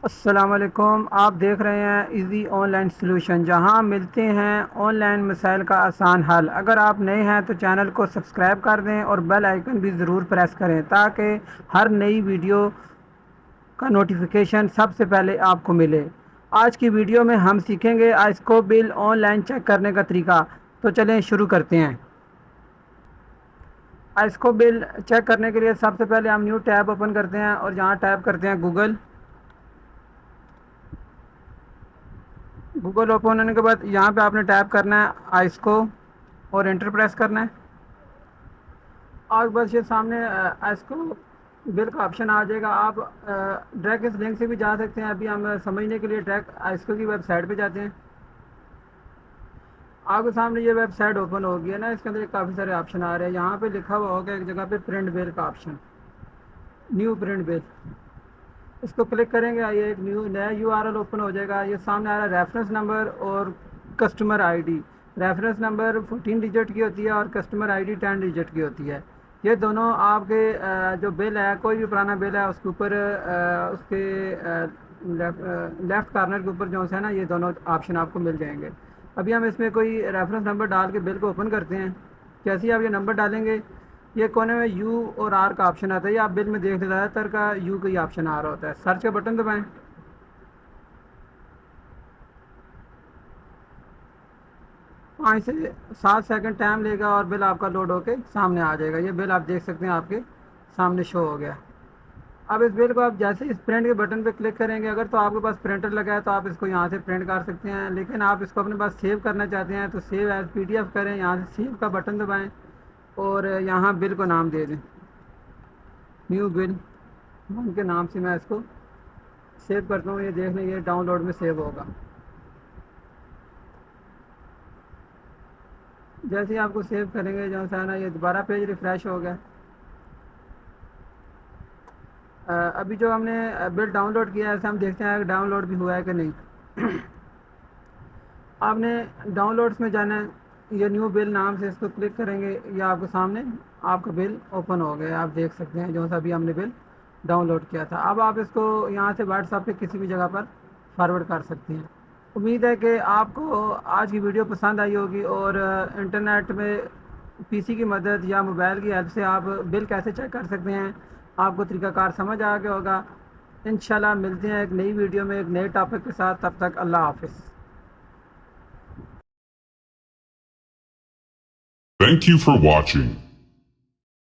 अस्सलामुअलैकुम। आप देख रहे हैं इजी ऑनलाइन सॉल्यूशन, जहां मिलते हैं ऑनलाइन मसाइल का आसान हल। अगर आप नए हैं तो चैनल को सब्सक्राइब कर दें और बेल आइकन भी ज़रूर प्रेस करें ताकि हर नई वीडियो का नोटिफिकेशन सबसे पहले आपको मिले। आज की वीडियो में हम सीखेंगे आइस्को बिल ऑनलाइन चेक करने का तरीका। तो चलें शुरू करते हैं। आइस्को बिल चेक करने के लिए सबसे पहले हम न्यू टैब ओपन करते हैं और यहाँ टैप करते हैं गूगल। गूगल ओपन होने के बाद यहाँ पे आपने टैप करना है आइस्को और एंटर प्रेस करना है। और बस ये सामने आइस्को बिल का ऑप्शन आ जाएगा। आप डायरेक्ट इस लिंक से भी जा सकते हैं। अभी हम समझने के लिए डायरेक्ट आइस्को की वेबसाइट पे जाते हैं। आपके सामने ये वेबसाइट ओपन होगी है ना, इसके अंदर काफ़ी सारे ऑप्शन आ रहे हैं। यहाँ पे लिखा हुआ होगा एक जगह पे प्रिंट बिल का ऑप्शन, न्यू प्रिंट बिल। इसको क्लिक करेंगे, ये एक न्यू नया यूआरएल ओपन हो जाएगा। ये सामने आ रहा है रेफरेंस नंबर और customer ID. Reference number 14 digit की होती है और कस्टमर आईडी 10 डिजिट की होती है। ये दोनों आपके जो बिल है, कोई भी पुराना बिल है उसके ऊपर उसके लेफ्ट कॉर्नर के ऊपर जो है ना, ये दोनों ऑप्शन आपको मिल जाएंगे। अभी हम इसमें कोई रेफरेंस नंबर डाल के बिल को ओपन करते हैं। जैसे ही आप ये नंबर डालेंगे, ये कोने में यू और आर का ऑप्शन आता है। ये आप बिल में देख लें, ज़्यादातर का यू का ही ऑप्शन आ रहा होता है। सर्च का बटन दबाएं। 5 से 7 सेकंड टाइम लेगा और बिल आपका लोड होके सामने आ जाएगा। ये बिल आप देख सकते हैं, आपके सामने शो हो गया। अब इस बिल को आप जैसे इस प्रिंट के बटन पे क्लिक करेंगे, अगर तो आपके पास प्रिंटर लगा है तो आप इसको यहाँ से प्रिंट कर सकते हैं। लेकिन आप इसको अपने पास सेव करना चाहते हैं तो सेव एज पीडीएफ करें। यहाँ से सेव का बटन दबाएं और यहाँ बिल को नाम दे दें, न्यू बिल वन के नाम से मैं इसको सेव करता हूँ। ये देख लें, ये डाउनलोड में सेव होगा। जैसे ही आपको सेव करेंगे जो है ना, ये दोबारा पेज रिफ़्रेश हो गया। अभी जो हमने बिल डाउनलोड किया है, ऐसे हम देखते हैं कि डाउनलोड भी हुआ है कि नहीं। आपने डाउनलोड्स में जाना है, ये न्यू बिल नाम से इसको क्लिक करेंगे, या आपके सामने आपका बिल ओपन हो गया। आप देख सकते हैं जो सा अभी हमने बिल डाउनलोड किया था। अब आप इसको यहाँ से व्हाट्सएप पे किसी भी जगह पर फॉरवर्ड कर सकते हैं। उम्मीद है कि आपको आज की वीडियो पसंद आई होगी और इंटरनेट में पीसी की मदद या मोबाइल की हेल्प से आप बिल कैसे चेक कर सकते हैं, आपको तरीकाकार समझ आ गया होगा। इंशाल्लाह मिलते हैं एक नई वीडियो में एक नए टॉपिक के साथ। तब तक अल्लाह हाफिज़। Thank you for watching.